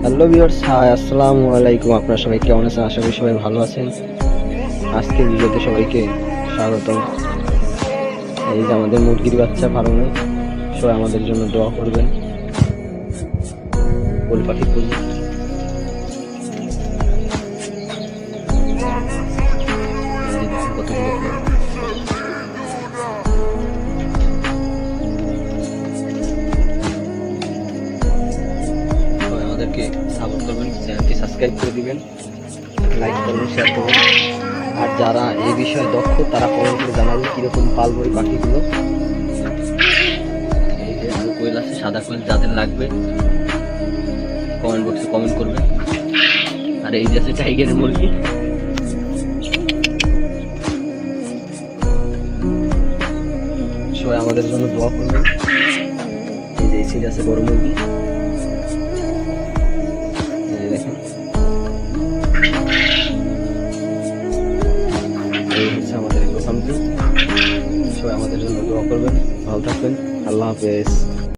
Hello viewers, high আসসালামু আলাইকুম। আপনারা সবাই কেমন আছেন? আশা করি সবাই ভালো আছেন। আজকের ভিডিওতে সবাইকে স্বাগতম। এই যে আমাদের মুরগির বাচ্চা ফার্মে, সবাই আমাদের জন্য দোয়া করবেন। ফুল পাখি ফুল কতগুলো ফুল। সবাই আমাদেরকে সাপোর্ট করবেন, চ্যানেলটি সাবস্ক্রাইব করে দিবেন, লাইক করবেন, শেয়ার করবেন। আর যারা এই বিষয়ে দক্ষ তারা কমেন্ট করে জানাবেন কীরকম পালবো এই পাখিগুলো। এই যে আরো কোয়েল আছে, সাদা কোয়েল, যাদের লাগবে কমেন্ট বক্সে কমেন্ট করবেন। আর এই যে আছে টাইগারের মুরগি। সবাই আমাদের জন্য দোয়া করবেন। এই যে এই আছে বড় মুরগি, দেখেন। এই হচ্ছে আমাদের প্রথমটি। সবাই আমাদের জন্য দোয়া করবেন। ভালো থাকবেন। আল্লাহ হাফেজ।